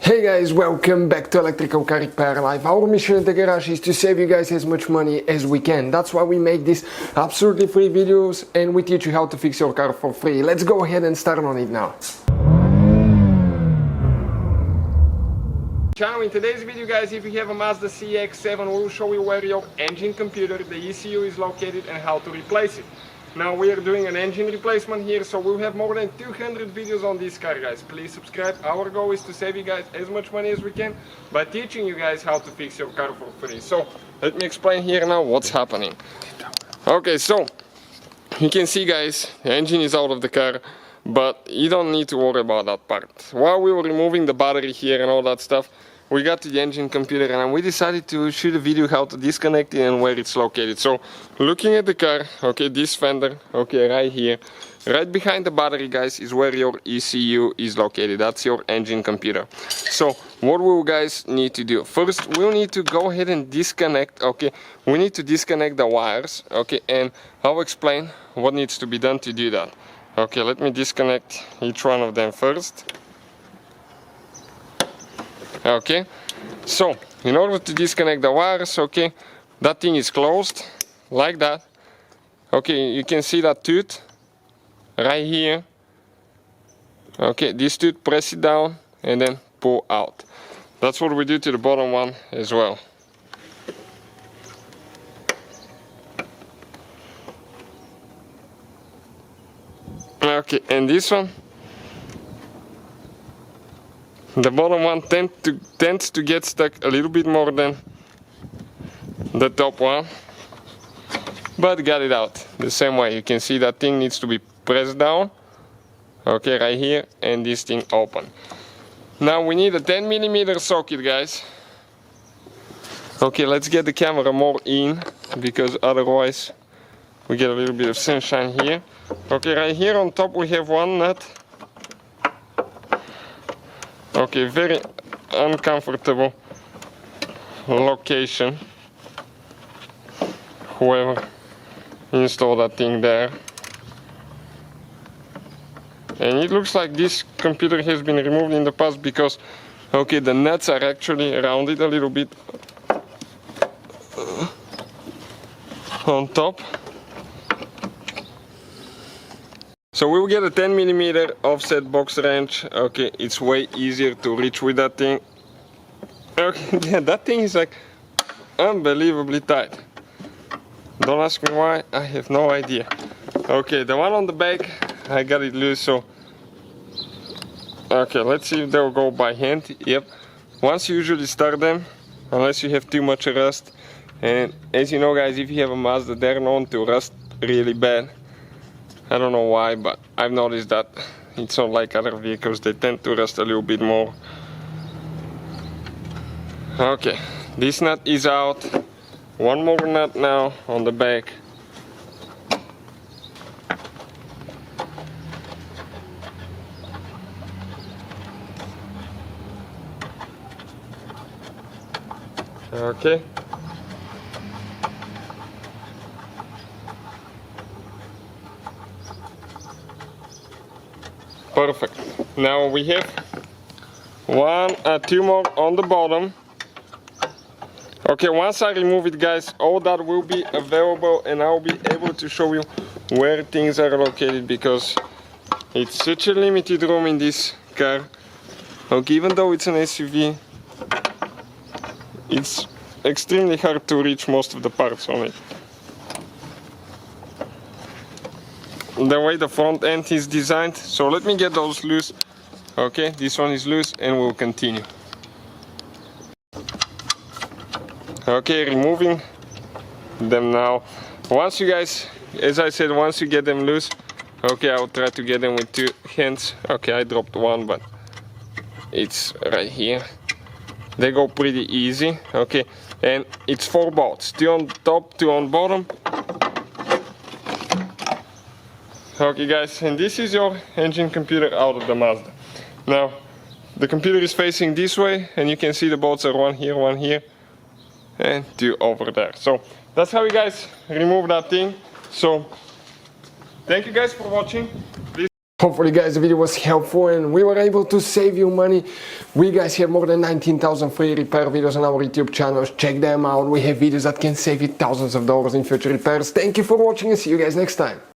Hey guys, welcome back to Electrical Car Repair Live. Our mission at the garage is to save you guys as much money as we can. That's why we make these absolutely free videos and we teach you how to fix your car for free. Let's go ahead and start on it now. Ciao, in today's video guys, if you have a Mazda CX-7, we'll show you where your engine computer, the ECU, is located and how to replace it. Now we are doing an engine replacement here, so we'll have more than 200 videos on this car guys. Please subscribe. Our goal is to save you guys as much money as we can by teaching you guys how to fix your car for free. So let me explain here now what's happening. Okay, so you can see guys, the engine is out of the car, but you don't need to worry about that part. While we were removing the battery here and all that stuff, we got to the engine computer and we decided to shoot a video how to disconnect it and where it's located. So looking at the car, okay, this fender, okay, right here, right behind the battery guys is where your ECU is located. That's your engine computer. So what will guys need to do? First we'll need to go ahead and disconnect, okay, we need to disconnect the wires, okay, and I'll explain what needs to be done to do that. Okay, let me disconnect each one of them first. Okay, so in order to disconnect the wires, okay, that thing is closed like that. Okay, you can see that tooth right here. Okay, this tooth, press it down and then pull out. That's what we do to the bottom one as well. Okay, and this one, the bottom one tends to get stuck a little bit more than the top one, but got it out the same way. You can see that thing needs to be pressed down, okay, right here, and this thing open. Now we need a 10mm socket guys. Okay, let's get the camera more in because otherwise we get a little bit of sunshine here. Okay, right here on top we have one nut. Okay, very uncomfortable location. Whoever installed that thing there. And it looks like this computer has been removed in the past because, okay, the nuts are actually rounded a little bit on top. So we will get a 10mm offset box wrench. Okay, it's way easier to reach with that thing. Okay, yeah, that thing is like unbelievably tight. Don't ask me why, I have no idea. Okay, the one on the back, I got it loose, so... Okay, let's see if they'll go by hand. Yep. Once you usually start them, unless you have too much rust. And as you know guys, if you have a Mazda, they're known to rust really bad. I don't know why, but I've noticed that it's not like other vehicles, they tend to rust a little bit more. Okay, this nut is out. One more nut now on the back. Okay. Perfect. Now we have two more on the bottom. Okay, once I remove it guys, all that will be available and I'll be able to show you where things are located because it's such a limited room in this car. Okay, even though it's an SUV, it's extremely hard to reach most of the parts on it. The way the front end is designed. So let me get those loose. Okay, this one is loose and we'll continue. Okay, removing them now. Once you guys, as I said, once you get them loose, okay, I'll try to get them with two hands. Okay, I dropped one, but it's right here. They go pretty easy. Okay, and it's 4 bolts, 2 on top, 2 on bottom. Okay guys, and this is your engine computer out of the Mazda. Now, the computer is facing this way and you can see the bolts are one here, and 2 over there. So that's how you guys remove that thing. So thank you guys for watching. Please Hopefully guys the video was helpful and we were able to save you money. We guys have more than 19,000 free repair videos on our YouTube channels. Check them out. We have videos that can save you thousands of dollars in future repairs. Thank you for watching and see you guys next time.